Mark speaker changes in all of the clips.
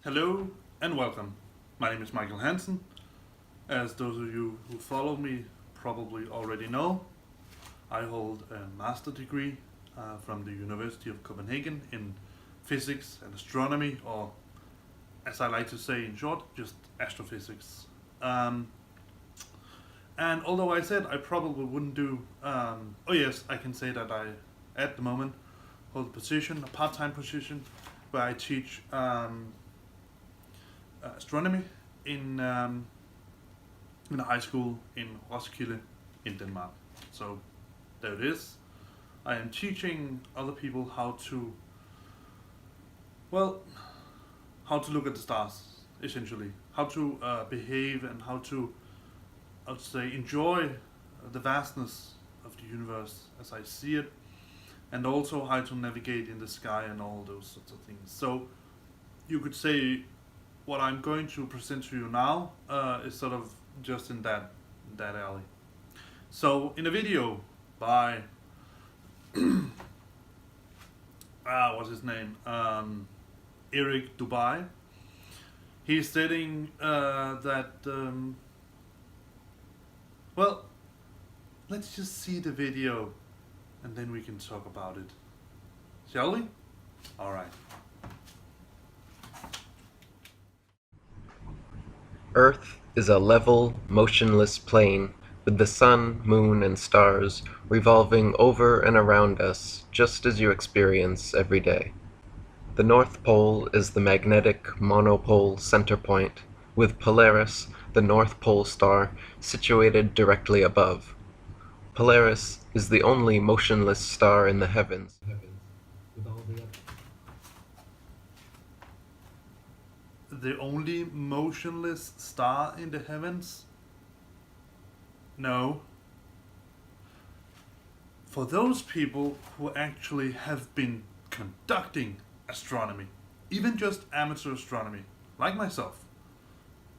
Speaker 1: Hello and welcome. My name is Michael Hansen. As those of you who follow me probably already know, I hold a master degree from the University of Copenhagen in physics and astronomy, or as I like to say in short, just astrophysics. And although I said I probably wouldn't do, oh yes, I can say that I, at the moment, hold a part-time position, where I teach astronomy in a high school in Roskilde in Denmark. So there it is. I am teaching other people how to, well, how to look at the stars, essentially, how to behave and how to, I would say, enjoy the vastness of the universe as I see it, and also how to navigate in the sky and all those sorts of things. So you could say what I'm going to present to you now is sort of just in that alley. So in a video by what's his name? Eric Dubai. He's stating that well, let's just see the video and then we can talk about it. Shall we? All right.
Speaker 2: Earth is a level, motionless plane with the sun, moon, and stars revolving over and around us just as you experience every day. The North Pole is the magnetic monopole center point, with Polaris, the North Pole star, situated directly above. Polaris is the only motionless star in the heavens.
Speaker 1: The only motionless star in the heavens? No. For those people who actually have been conducting astronomy, even just amateur astronomy, like myself,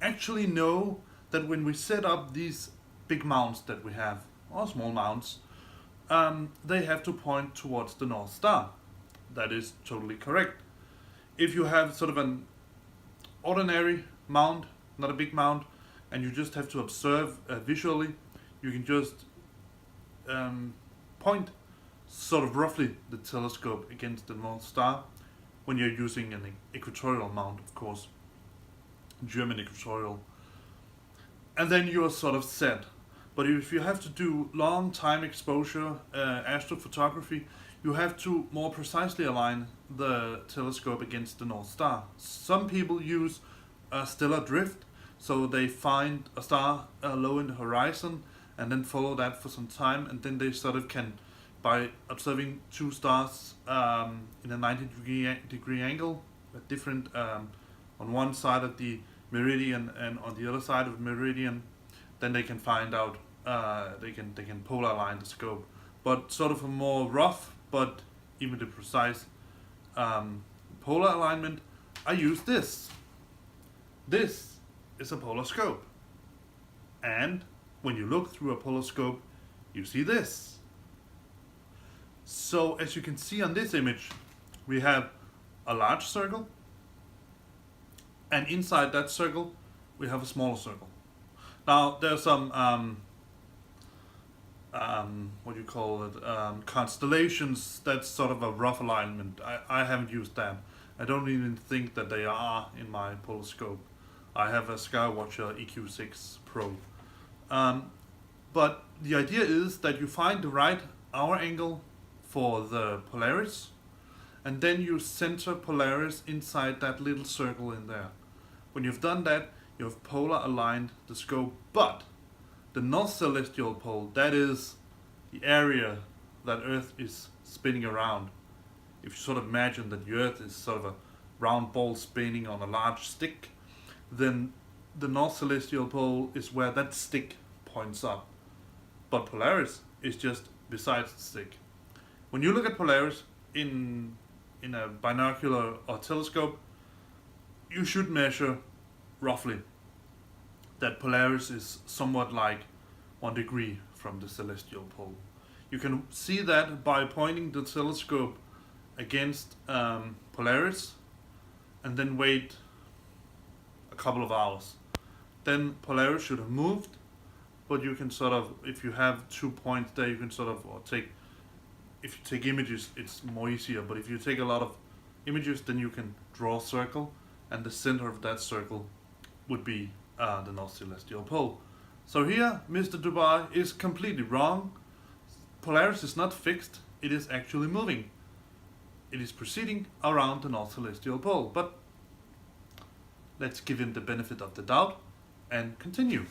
Speaker 1: actually know that when we set up these big mounts that we have, or small mounts, they have to point towards the North Star. That is totally correct. If you have sort of an ordinary mount, not a big mount, and you just have to observe visually, you can just point sort of roughly the telescope against the North Star when you're using an equatorial mount, of course, German equatorial. And then you're sort of set. But if you have to do long time exposure astrophotography, you have to more precisely align the telescope against the North Star. Some people use stellar drift, so they find a star low in the horizon and then follow that for some time, and then they sort of can, by observing two stars in a 90-degree angle, different on one side of the meridian and on the other side of the meridian, then they can find out, they can polar align the scope. But sort of a more rough but evenly precise polar alignment, I use this. This is a polar scope. And when you look through a polar scope, you see this. So as you can see on this image, we have a large circle, and inside that circle, we have a smaller circle. Now there's some what do you call it, constellations. That's sort of a rough alignment. I haven't used them. I don't even think that they are in my polar scope. I have a Skywatcher EQ6 Pro. But the idea is that you find the right hour angle for the Polaris, and then you center Polaris inside that little circle in there. When you've done that, you have polar aligned the scope, but the North Celestial Pole, that is the area that Earth is spinning around. If you sort of imagine that the Earth is sort of a round ball spinning on a large stick, then the North Celestial Pole is where that stick points up. But Polaris is just besides the stick. When you look at Polaris in a binocular or telescope, you should measure roughly that Polaris is somewhat like 1 degree from the celestial pole. You can see that by pointing the telescope against Polaris and then wait couple of hours. Then Polaris should have moved, but you can sort of, if you have 2 points there, you can sort of, if you take images, it's more easier, but if you take a lot of images, then you can draw a circle, and the center of that circle would be the North Celestial Pole. So here, Mr. Dubai is completely wrong. Polaris is not fixed, it is actually moving. It is proceeding around the North Celestial Pole, but let's give him the benefit of the doubt and continue.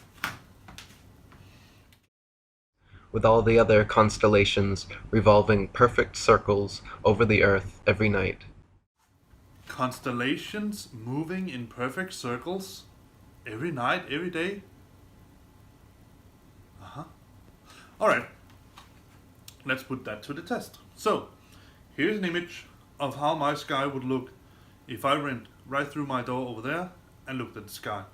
Speaker 2: With all the other constellations revolving perfect circles over the Earth every night.
Speaker 1: Constellations moving in perfect circles every night, every day? Alright, let's put that to the test. So, here's an image of how my sky would look if I went right through my door over there and looked at the sky.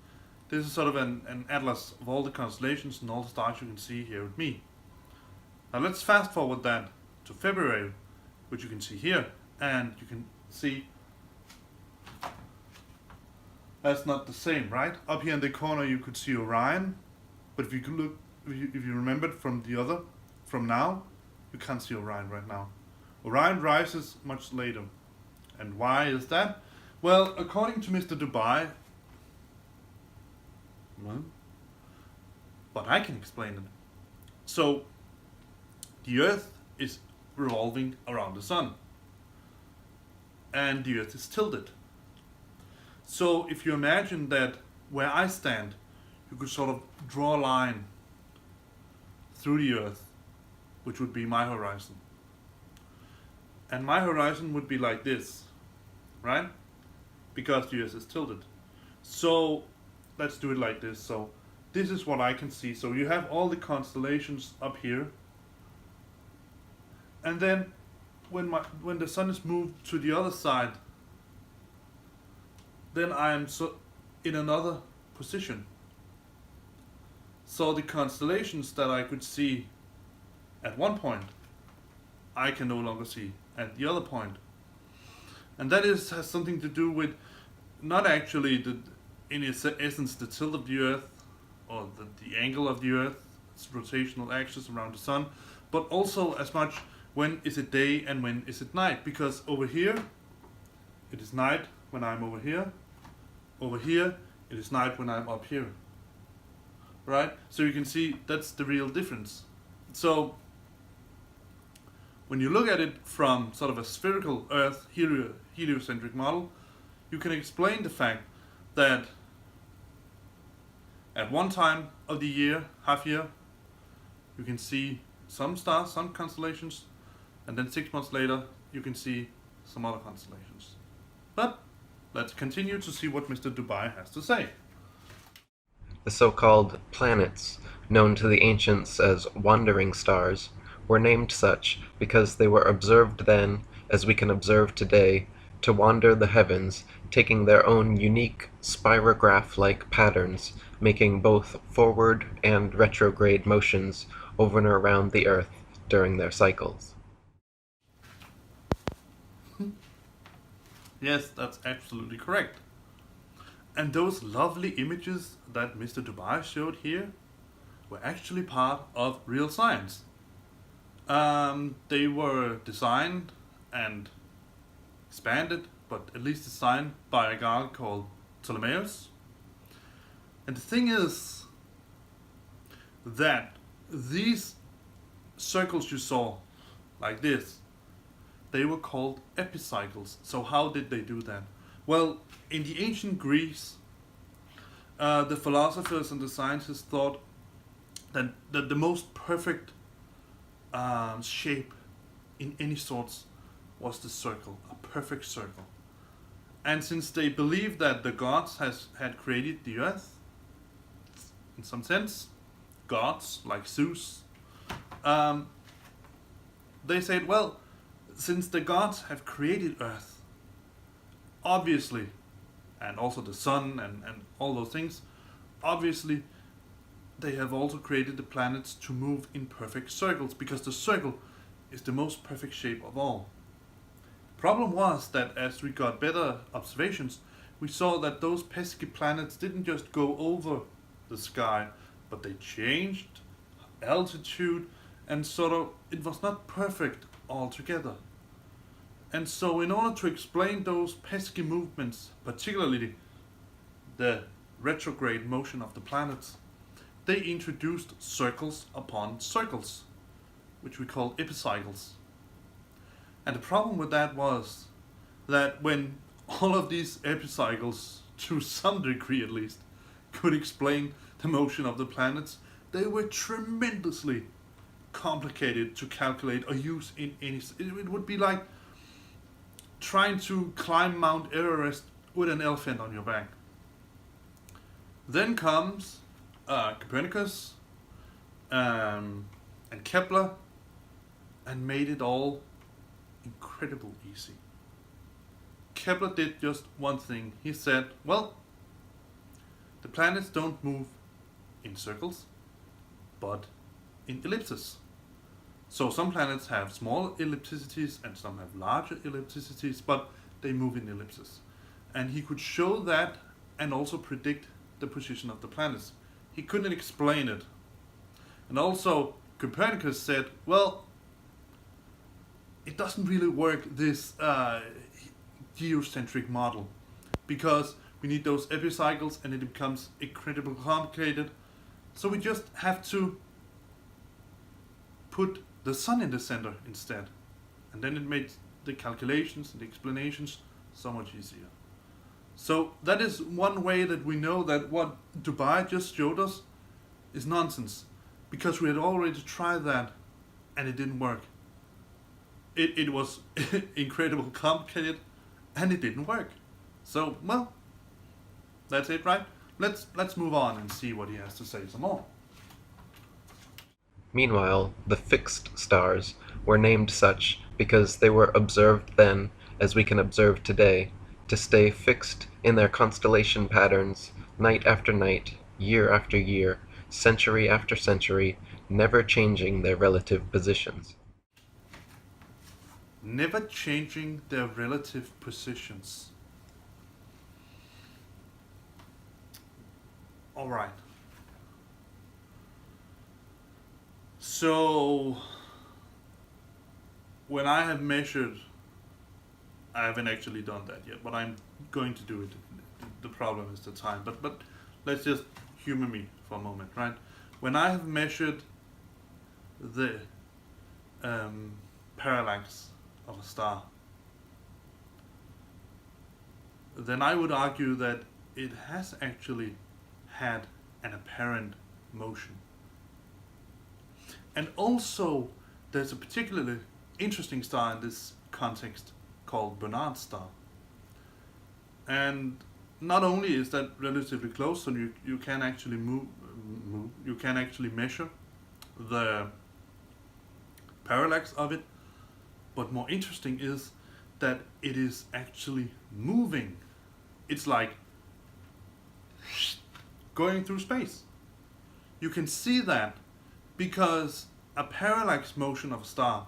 Speaker 1: This is sort of an atlas of all the constellations and all the stars you can see here with me. Now let's fast forward that to February, which you can see here, and you can see that's not the same, right? Up here in the corner you could see Orion, but if you could look, if you remembered from now, you can't see Orion right now. Orion rises much later. And why is that? Well, according to Mr. Dubai, but I can explain it. So, the Earth is revolving around the Sun, and the Earth is tilted. So, if you imagine that where I stand, you could sort of draw a line through the Earth, which would be my horizon. And my horizon would be like this, right? Because the Earth is tilted. So let's do it like this. So this is what I can see. So you have all the constellations up here. And then when the Sun is moved to the other side, then I am in another position. So the constellations that I could see at one point, I can no longer see at the other point. And that has something to do with not actually in its essence the tilt of the Earth or the angle of the Earth, its rotational axis around the Sun, but also as much when is it day and when is it night. Because over here it is night when I'm over here. Over here it is night when I'm up here. Right? So you can see that's the real difference. So when you look at it from sort of a spherical Earth heliocentric model, you can explain the fact that at one time of the year, half year, you can see some stars, some constellations, and then 6 months later you can see some other constellations. But let's continue to see what Mr. Dubai has to say.
Speaker 2: The so-called planets, known to the ancients as wandering stars, were named such because they were observed then, as we can observe today, to wander the heavens, taking their own unique spirograph-like patterns, making both forward and retrograde motions over and around the Earth during their cycles.
Speaker 1: Yes, that's absolutely correct. And those lovely images that Mr. Dubai showed here were actually part of real science. They were designed and expanded, but at least designed by a guy called Ptolemaios. And the thing is that these circles you saw, like this, they were called epicycles. So how did they do that? Well, in the ancient Greece, the philosophers and the scientists thought that the most perfect shape in any sorts was the circle, a perfect circle. And since they believed that the gods had created the earth, in some sense, gods like Zeus, they said, well, since the gods have created earth, obviously, and also the sun and all those things, obviously they have also created the planets to move in perfect circles, because the circle is the most perfect shape of all. Problem was that as we got better observations, we saw that those pesky planets didn't just go over the sky, but they changed altitude, and sort of it was not perfect altogether. And so, in order to explain those pesky movements, particularly the retrograde motion of the planets, they introduced circles upon circles, which we call epicycles. And the problem with that was that when all of these epicycles, to some degree at least, could explain the motion of the planets, they were tremendously complicated to calculate or use in any. It would be like trying to climb Mount Everest with an elephant on your back. Then comes Copernicus and Kepler and made it all incredibly easy. Kepler did just one thing. He said, well, the planets don't move in circles, but in ellipses. So some planets have small ellipticities and some have larger ellipticities, but they move in ellipses. And he could show that and also predict the position of the planets. He couldn't explain it. And also Copernicus said, well, it doesn't really work, this geocentric model, because we need those epicycles and it becomes incredibly complicated. So we just have to put the sun in the center instead. And then it made the calculations and the explanations so much easier. So that is one way that we know that what Dubai just showed us is nonsense, because we had already tried that and it didn't work. It was incredibly complicated and it didn't work. So, well, that's it, right? Let's move on and see what he has to say some more.
Speaker 2: Meanwhile, the fixed stars were named such because they were observed then, as we can observe today, to stay fixed in their constellation patterns night after night, year after year, century after century, never changing their relative positions.
Speaker 1: Never changing their relative positions. All right. So, when I have measured, I haven't actually done that yet, but I'm going to do it. The problem is the time. But let's just humor me for a moment, right? When I have measured the parallax of a star, then I would argue that it has actually had an apparent motion. And also, there's a particularly interesting star in this context called Bernard's star. And not only is that relatively close, so you can actually you can actually measure the parallax of it, but more interesting is that it is actually moving. It's like going through space. You can see that because a parallax motion of a star,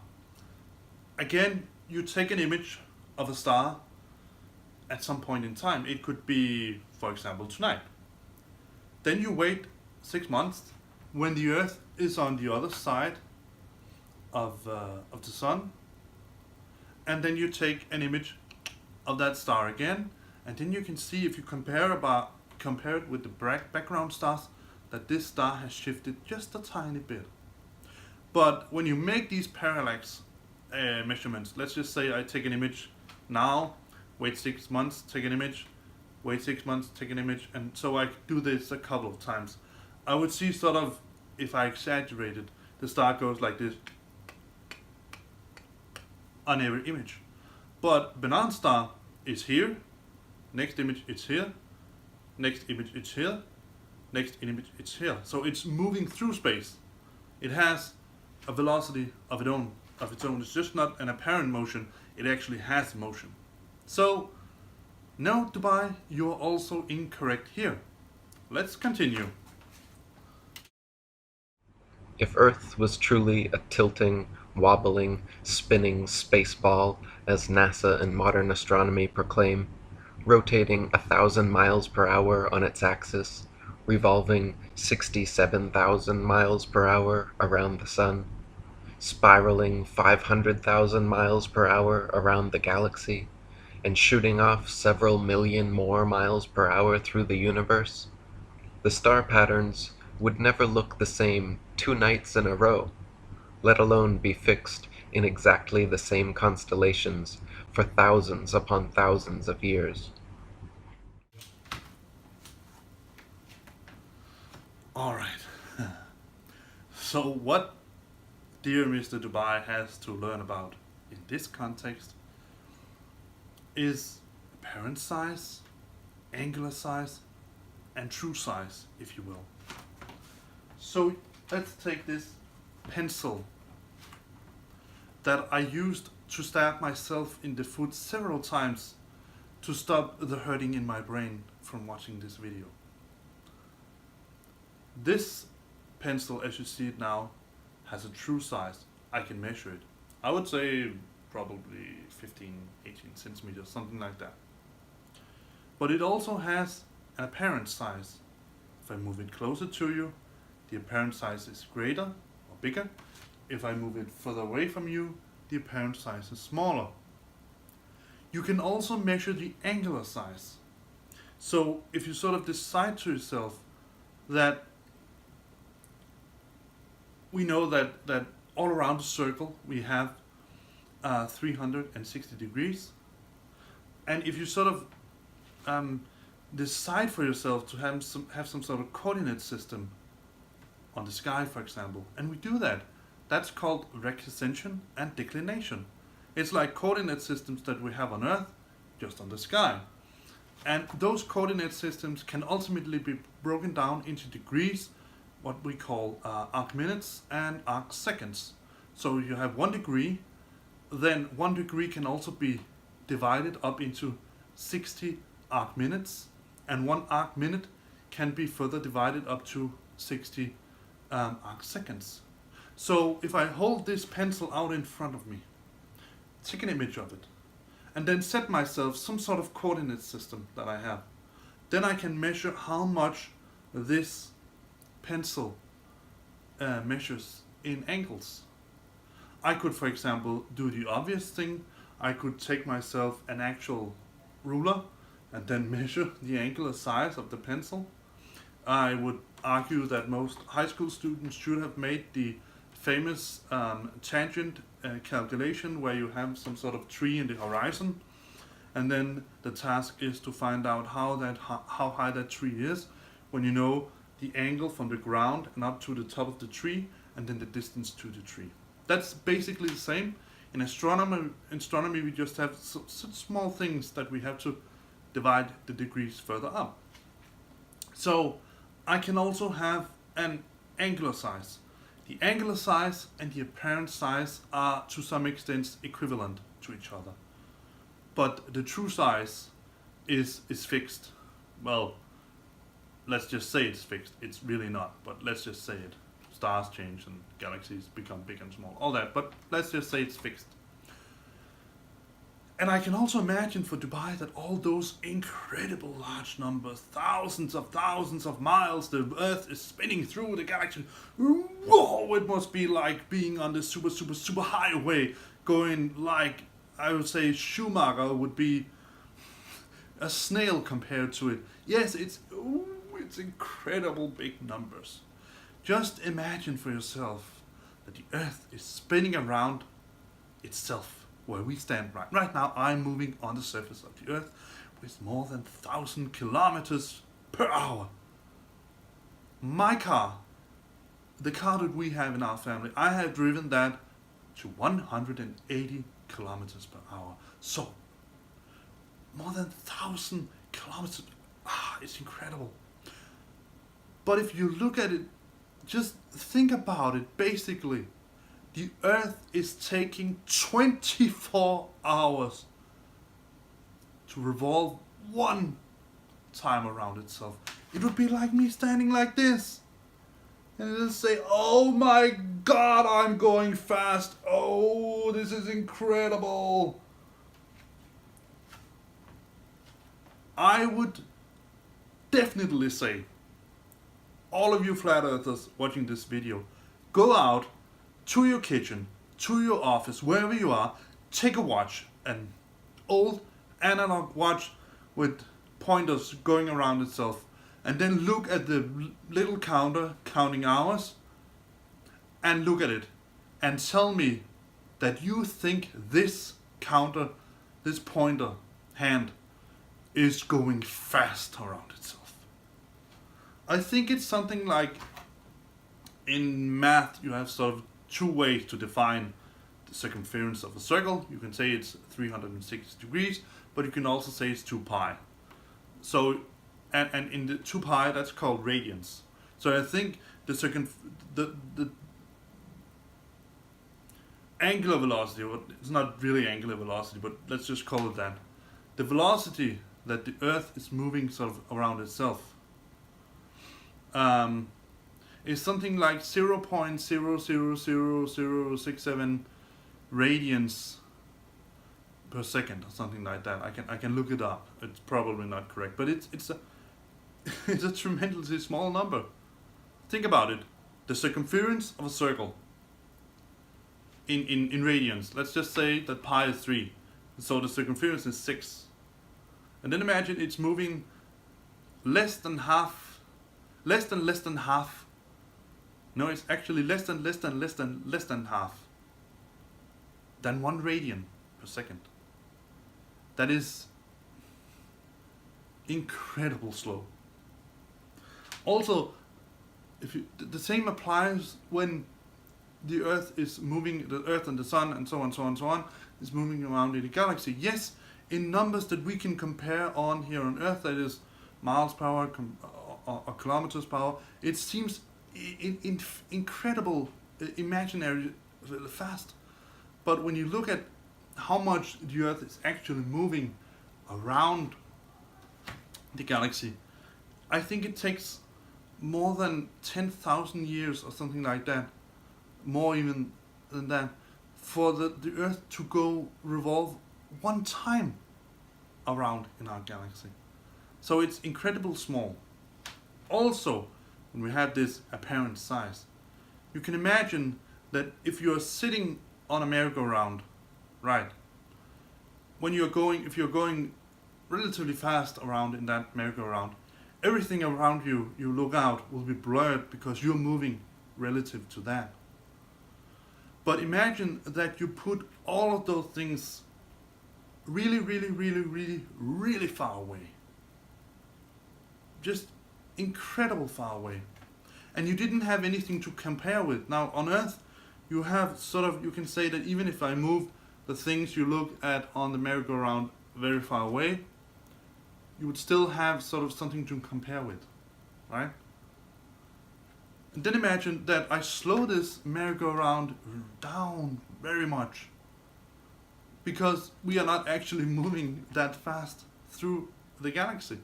Speaker 1: again, you take an image of a star at some point in time. It could be, for example, tonight. Then you wait 6 months when the Earth is on the other side of the sun, and then you take an image of that star again, and then you can see, if you compare it with the background stars, that this star has shifted just a tiny bit. But when you make these parallax measurements, let's just say I take an image now, wait 6 months, take an image, wait 6 months, take an image, and so I do this a couple of times. I would see sort of, if I exaggerated, the star goes like this on every image. But Bernard's star is here, next image it's here, next image it's here, next image it's here. So it's moving through space. It has a velocity of its own. It's just not an apparent motion, it actually has motion. So, no, Dubai, you're also incorrect here. Let's continue.
Speaker 2: If Earth was truly a tilting, wobbling, spinning space ball, as NASA and modern astronomy proclaim, rotating 1,000 miles per hour on its axis, revolving 67,000 miles per hour around the Sun, spiraling 500,000 miles per hour around the galaxy, and shooting off several million more miles per hour through the universe, the star patterns would never look the same 2 nights in a row, let alone be fixed in exactly the same constellations for thousands upon thousands of years.
Speaker 1: Alright. So what dear Mr. Dubai has to learn about in this context is apparent size, angular size, and true size, if you will. So let's take this pencil that I used to stab myself in the foot several times to stop the hurting in my brain from watching this video. This pencil, as you see it now, has a true size. I can measure it. I would say probably 15, 18 centimeters, something like that. But it also has an apparent size. If I move it closer to you, the apparent size is greater or bigger. If I move it further away from you, the apparent size is smaller. You can also measure the angular size. So if you sort of decide to yourself that we know that all around the circle we have 360 degrees, and if you sort of decide for yourself to have some sort of coordinate system on the sky, for example, and we do that, that's called recascension and declination. It's like coordinate systems that we have on Earth, just on the sky. And those coordinate systems can ultimately be broken down into degrees, what we call arc minutes and arc seconds. So you have 1 degree, then 1 degree can also be divided up into 60 arc minutes, and 1 arc minute can be further divided up to 60 arc seconds. So if I hold this pencil out in front of me, take an image of it, and then set myself some sort of coordinate system that I have, then I can measure how much this pencil measures in angles. I could, for example, do the obvious thing. I could take myself an actual ruler and then measure the angular size of the pencil. I would argue that most high school students should have made the famous tangent calculation where you have some sort of tree in the horizon, and then the task is to find out how high that tree is when you know the angle from the ground and up to the top of the tree, and then the distance to the tree. That's basically the same. In astronomy we just have such small things that we have to divide the degrees further up. So I can also have an angular size. The angular size and the apparent size are to some extent equivalent to each other. But the true size is fixed. Well, let's just say it's fixed. It's really not, but let's just say it. Stars change and galaxies become big and small, all that, but let's just say it's fixed. And I can also imagine for Dubai that all those incredible large numbers, thousands of miles, the Earth is spinning through the galaxy. Whoa, it must be like being on the super highway, going like, I would say Schumacher would be a snail compared to it. Yes, it's incredible big numbers. Just imagine for yourself that the Earth is spinning around itself. Where we stand right now, I'm moving on the surface of the Earth with more than 1,000 kilometers per hour. My car, the car that we have in our family, I have driven that to 180 kilometers per hour. So, more than 1,000 kilometers. It's incredible. But if you look at it, just think about it, basically. The Earth is taking 24 hours to revolve 1 time around itself. It would be like me standing like this and just say, oh my god, I'm going fast. Oh, this is incredible. I would definitely say, all of you flat earthers watching this video, go out to your kitchen, to your office, wherever you are, take a watch, an old analog watch with pointers going around itself, and then look at the little counter counting hours, and look at it, and tell me that you think this counter, this pointer hand, is going fast around itself. I think it's something like, in math you have sort of two ways to define the circumference of a circle. You can say it's 360 degrees, but you can also say it's 2 pi. So, and in the 2 pi, that's called radians. So I think the angular velocity, or it's not really angular velocity, but let's just call it that. The velocity that the Earth is moving sort of around itself is something like 0.00067 radians per second, or something like that. I can look it up. It's probably not correct, but it's a it's a tremendously small number. Think about it. The circumference of a circle in radians. Let's just say that pi is 3, so the circumference is 6. And then imagine it's moving less than half. No, it's actually less than half than 1 radian per second. That is incredible slow. Also, the same applies when the Earth is moving, the Earth and the Sun and so on, is moving around in the galaxy. Yes, in numbers that we can compare on here on Earth, that is miles per hour or kilometers per hour, it seems incredible, imaginary, fast. But when you look at how much the Earth is actually moving around the galaxy, I think it takes more than 10,000 years or something like that, more even than that, for the Earth to go revolve one time around in our galaxy. So it's incredibly small. Also, when we have this apparent size, you can imagine that if you're sitting on a merry-go-round, right, if you're going relatively fast around in that merry-go-round, everything around you look out will be blurred because you're moving relative to that. But imagine that you put all of those things really, really, really, really, really far away. Just incredible far away. And you didn't have anything to compare with. Now on Earth, you have you can say that even if I move the things you look at on the merry-go-round very far away, you would still have sort of something to compare with, right? And then imagine that I slow this merry-go-round down very much, because we are not actually moving that fast through the galaxy.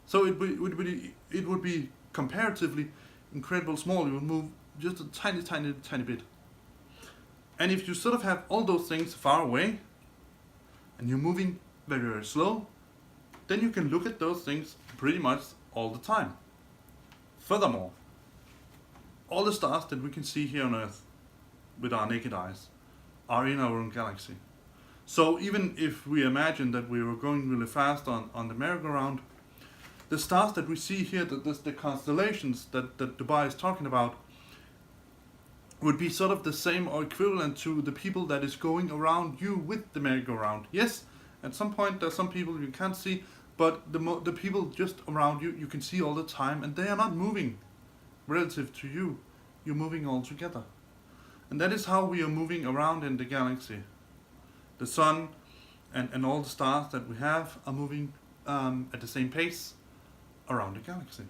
Speaker 1: So it would be comparatively incredibly small. You would move just a tiny bit. And if you sort of have all those things far away, and you're moving very, very slow, then you can look at those things pretty much all the time. Furthermore, all the stars that we can see here on Earth with our naked eyes are in our own galaxy. So even if we imagine that we were going really fast on the merry-go-round, the stars that we see here, the constellations that Dubai is talking about, would be sort of the same or equivalent to the people that is going around you with the merry-go-round. Yes, at some point there's some people you can't see, but the people just around you can see all the time, and they are not moving relative to you. You're moving all together. And that is how we are moving around in the galaxy. The sun and all the stars that we have are moving at the same pace around the galaxy.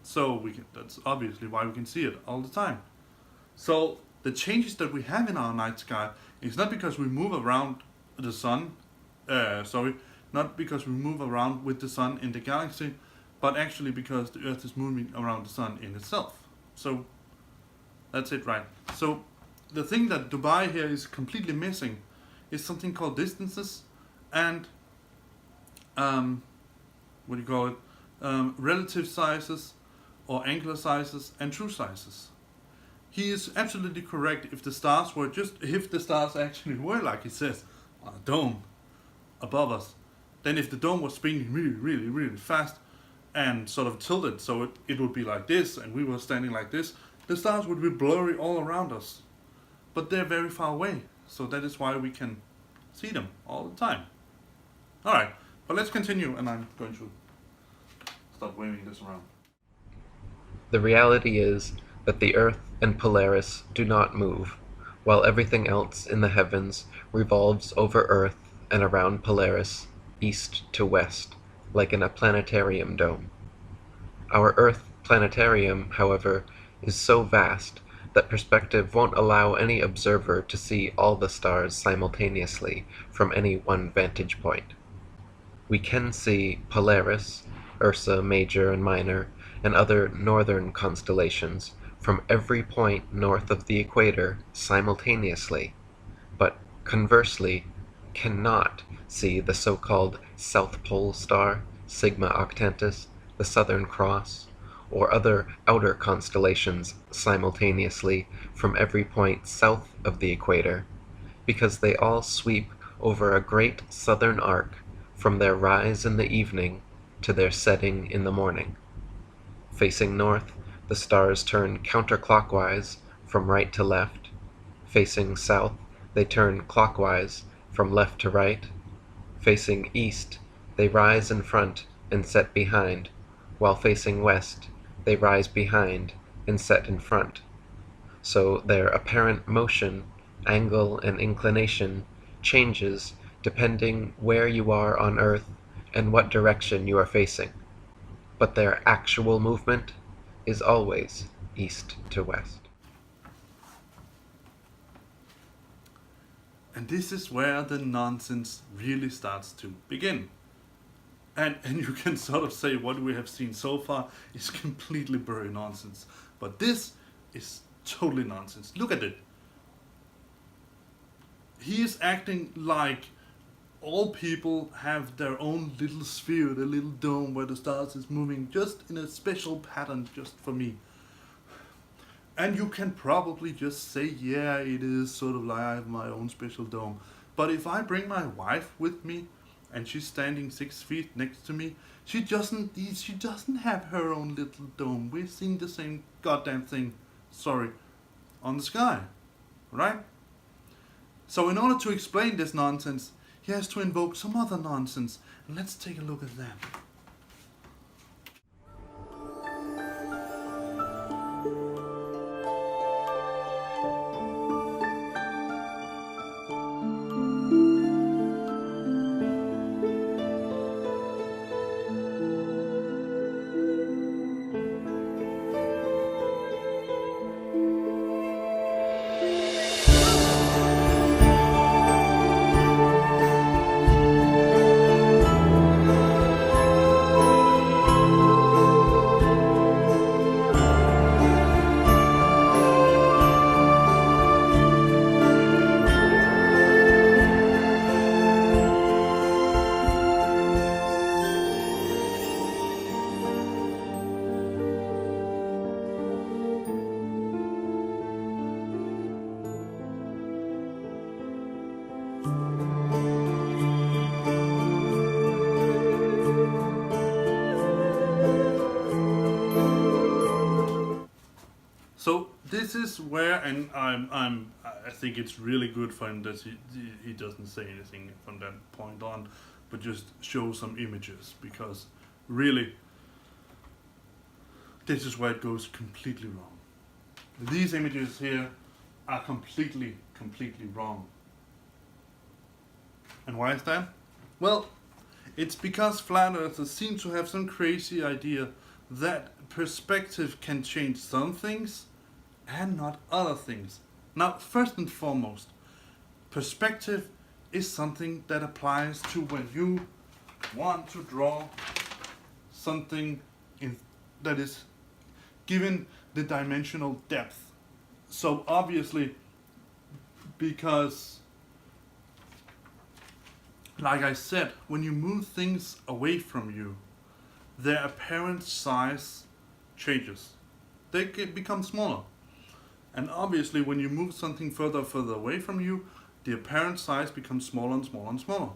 Speaker 1: So that's obviously why we can see it all the time. So the changes that we have in our night sky is not because we move around the sun, not because we move around with the sun in the galaxy, but actually because the Earth is moving around the sun in itself. So that's it, right? So the thing that Dubai here is completely missing is something called distances and what do you call it, relative sizes or angular sizes and true sizes. He is absolutely correct. If the stars actually were, like he says, on a dome above us, then if the dome was spinning really, really, really fast and sort of tilted, so it would be like this, and we were standing like this, the stars would be blurry all around us. But they're very far away, so that is why we can see them all the time. Alright, but let's continue, and I'm going to stop waving this around.
Speaker 2: The reality is that the Earth and Polaris do not move, while everything else in the heavens revolves over Earth and around Polaris, east to west, like in a planetarium dome. Our Earth planetarium, however, is so vast that perspective won't allow any observer to see all the stars simultaneously from any one vantage point. We can see Polaris, Ursa Major and Minor, and other northern constellations from every point north of the equator simultaneously, but conversely cannot see the so-called South Pole star, Sigma Octantis, the Southern Cross, or other outer constellations simultaneously from every point south of the equator, because they all sweep over a great southern arc from their rise in the evening to their setting in the morning. Facing north, the stars turn counterclockwise from right to left. Facing south, they turn clockwise from left to right. Facing east, they rise in front and set behind, while facing west, they rise behind and set in front. So their apparent motion, angle, and inclination changes depending where you are on Earth and what direction you are facing. But their actual movement is always east to west.
Speaker 1: And this is where the nonsense really starts to begin. And you can sort of say what we have seen so far is completely blurry nonsense. But this is totally nonsense. Look at it. He is acting like all people have their own little sphere, their little dome where the stars is moving just in a special pattern just for me. And you can probably just say, yeah, it is sort of like I have my own special dome. But if I bring my wife with me, and she's standing 6 feet next to me, she doesn't have her own little dome. We're seeing the same goddamn thing, on the sky, right? So in order to explain this nonsense, he has to invoke some other nonsense. And let's take a look at that. So this is where, and I think it's really good for him that he doesn't say anything from that point on, but just show some images, because really this is where it goes completely wrong. These images here are completely wrong. And why is that? Well, it's because flat earthers seem to have some crazy idea that perspective can change some things and not other things. Now, first and foremost, perspective is something that applies to when you want to draw something that is given the dimensional depth. So obviously, because like I said, when you move things away from you, their apparent size changes. They become smaller. And obviously, when you move something further away from you, the apparent size becomes smaller and smaller and smaller.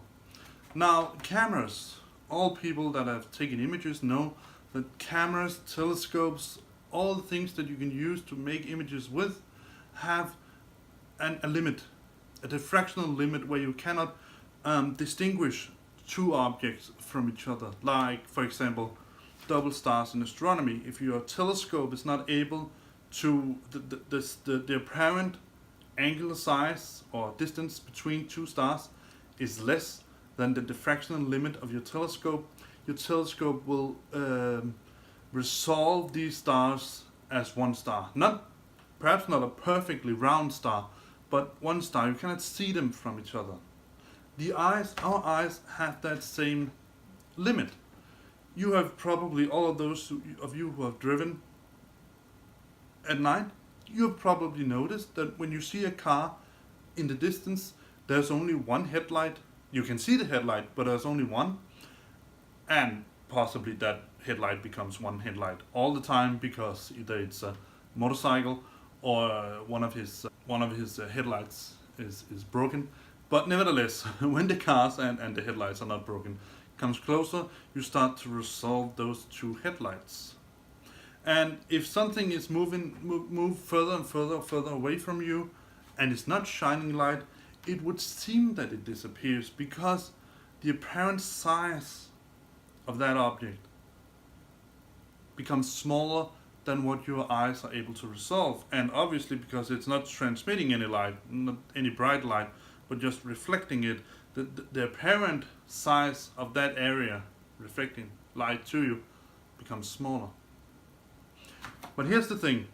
Speaker 1: Now, cameras, all people that have taken images know that cameras, telescopes, all the things that you can use to make images with have a limit, a diffractional limit where you cannot distinguish two objects from each other. Like, for example, double stars in astronomy. If your telescope is not able to, the apparent angular size or distance between two stars is less than the diffractional limit of your telescope will resolve these stars as one star. Perhaps not a perfectly round star, but one star. You cannot see them from each other. Our eyes have that same limit. You have probably, all of those of you who have driven at night, you have probably noticed that when you see a car in the distance, there's only one headlight. You can see the headlight, but there's only one. And possibly that headlight becomes one headlight all the time because either it's a motorcycle or one of his headlights is broken. But nevertheless, when the cars and the headlights are not broken comes closer, you start to resolve those two headlights. And if something is move further and further away from you, and it's not shining light, it would seem that it disappears because the apparent size of that object becomes smaller than what your eyes are able to resolve. And obviously, because it's not transmitting any light, not any bright light, but just reflecting it, the apparent size of that area reflecting light to you becomes smaller. But here's the thing.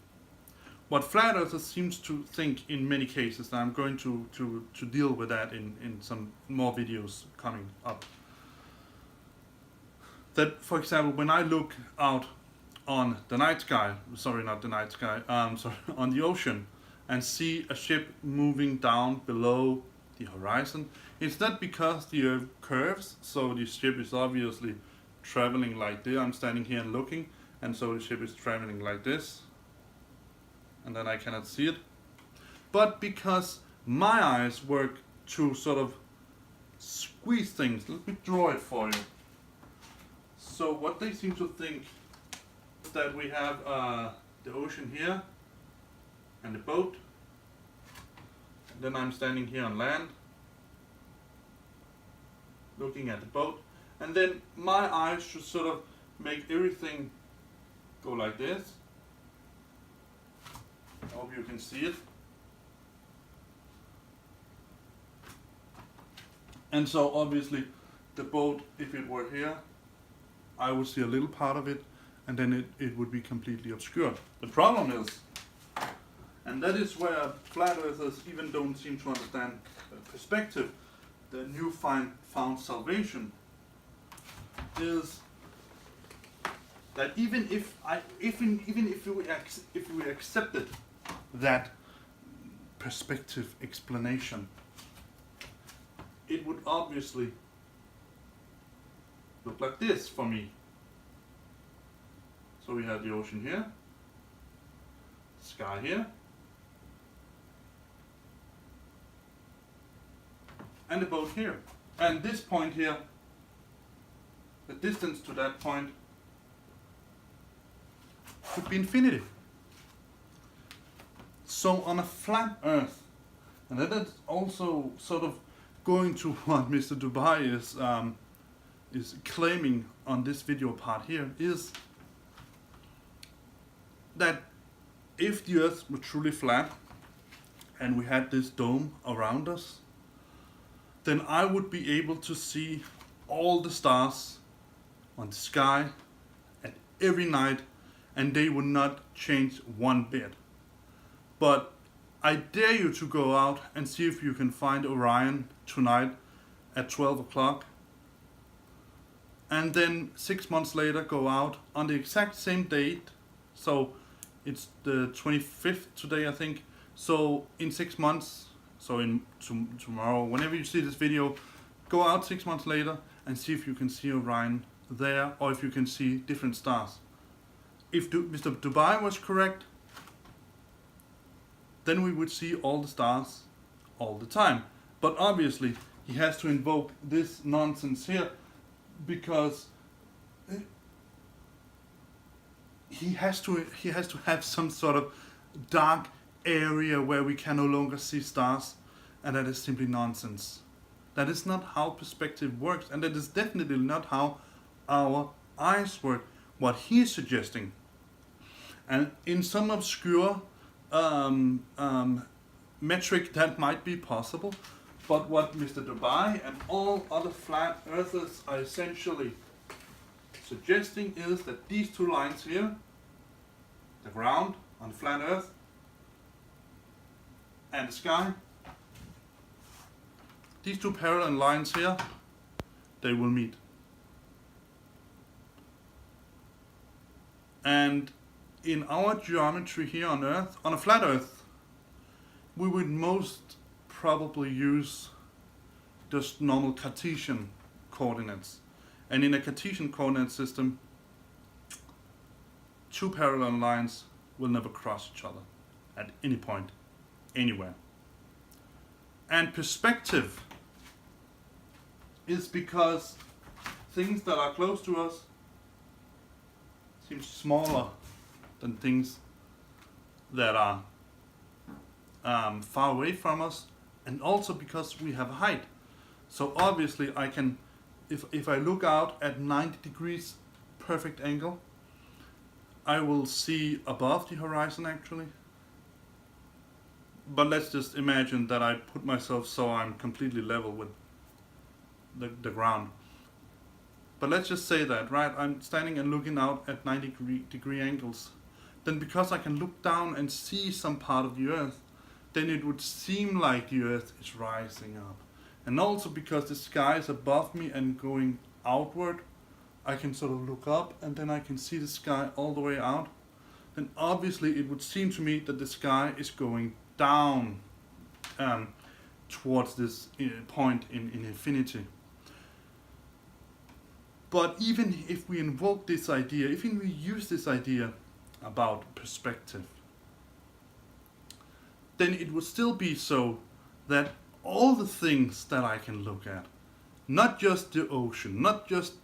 Speaker 1: What flat earthers seems to think in many cases, and I'm going to deal with that in some more videos coming up. That, for example, when I look out on the night sky, on the ocean, and see a ship moving down below the horizon, it's not because the earth curves, so the ship is obviously traveling like this. I'm standing here and looking, and so the ship is traveling like this, and then I cannot see it. But because my eyes work to sort of squeeze things. Let me draw it for you. So what they seem to think is that we have the ocean here and the boat. And then I'm standing here on land, looking at the boat. And then my eyes should sort of make everything go like this. I hope you can see it. And so obviously the boat, if it were here, I would see a little part of it, and then it would be completely obscured. The problem is, and that is where flat earthers even don't seem to understand perspective, the new found salvation is that even if we accepted that perspective explanation, it would obviously look like this for me. So we have the ocean here, sky here, and the boat here. And this point here, the distance to that point could be infinity. So on a flat earth, and that is also sort of going to what Mr. Dubai is claiming on this video part here, is that if the earth were truly flat and we had this dome around us, then I would be able to see all the stars on the sky at every night, and they would not change one bit. But I dare you to go out and see if you can find Orion tonight at 12 o'clock, and then 6 months later go out on the exact same date. So it's the 25th today, I think. So in 6 months, so in tomorrow, whenever you see this video, go out 6 months later and see if you can see Orion there, or if you can see different stars. If Mr. Dubai was correct, then we would see all the stars all the time. But obviously, he has to invoke this nonsense here because he has to have some sort of dark area where we can no longer see stars, and that is simply nonsense. That is not how perspective works, and that is definitely not how our eyes work. What he is suggesting, and in some obscure metric that might be possible, but what Mr. Dubai and all other flat earthers are essentially suggesting is that these two lines here, the ground on flat earth and the sky, these two parallel lines here, they will meet. And in our geometry here on Earth, on a flat Earth, we would most probably use just normal Cartesian coordinates. And in a Cartesian coordinate system, two parallel lines will never cross each other at any point, anywhere. And perspective is because things that are close to us seem smaller than things that are far away from us, and also because we have height. So obviously I can, if I look out at 90 degrees perfect angle, I will see above the horizon actually. But let's just imagine that I put myself so I'm completely level with the ground. But let's just say that, right? I'm standing and looking out at 90 degree angles. Then because I can look down and see some part of the Earth, then it would seem like the Earth is rising up. And also because the sky is above me and going outward, I can sort of look up and then I can see the sky all the way out. Then obviously it would seem to me that the sky is going down towards this point in infinity. But even if we invoke this idea, even we use this idea about perspective, then it would still be so that all the things that I can look at, not just the ocean, not just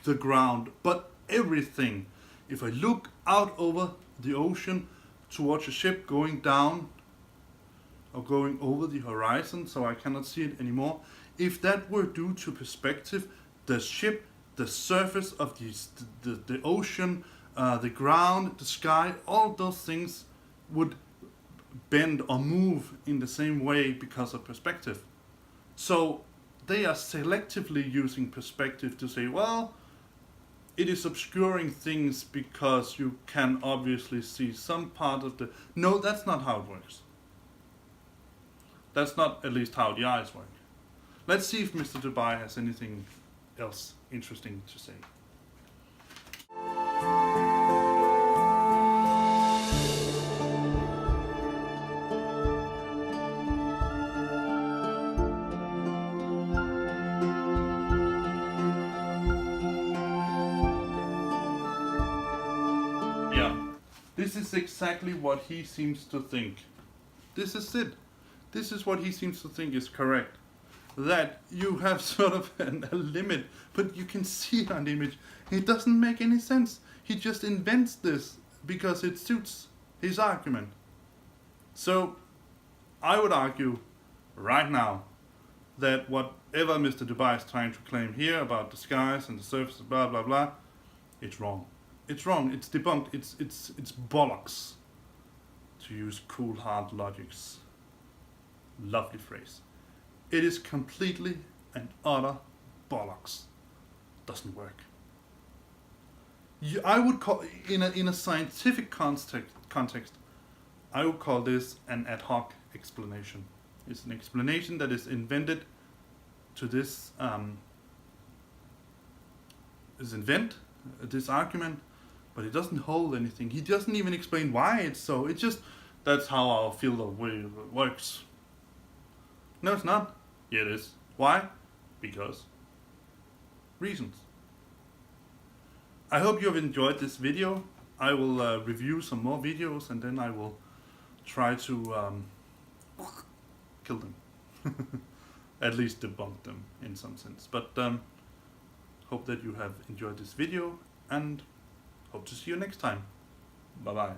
Speaker 1: the ground, but everything. If I look out over the ocean towards a ship going down or going over the horizon so I cannot see it anymore, if that were due to perspective, the ship, the surface of the ocean, the ground, the sky, all those things would bend or move in the same way because of perspective. So they are selectively using perspective to say, well, it is obscuring things because you can obviously see some part of the... No, that's not how it works. That's not at least how the eyes work. Let's see if Mr. Dubai has anything else interesting to say. This is exactly what he seems to think. This is it. This is what he seems to think is correct. That you have sort of a limit, but you can see an image. It doesn't make any sense. He just invents this because it suits his argument. So, I would argue right now that whatever Mr. Dubai is trying to claim here about the skies and the surface, blah blah blah, it's wrong. It's wrong. It's debunked. It's bollocks. To use cool hard logic's lovely phrase. It is completely and utter bollocks. Doesn't work. I would call in a scientific context. I would call this an ad hoc explanation. It's an explanation that is invented to this this argument. But it doesn't hold anything. He doesn't even explain why it's so. It's just, that's how our field of view works. No, it's not. Yeah, it is. Why? Because. Reasons. I hope you have enjoyed this video. I will review some more videos and then I will try to kill them. At least debunk them in some sense. But hope that you have enjoyed this video and hope to see you next time. Bye bye.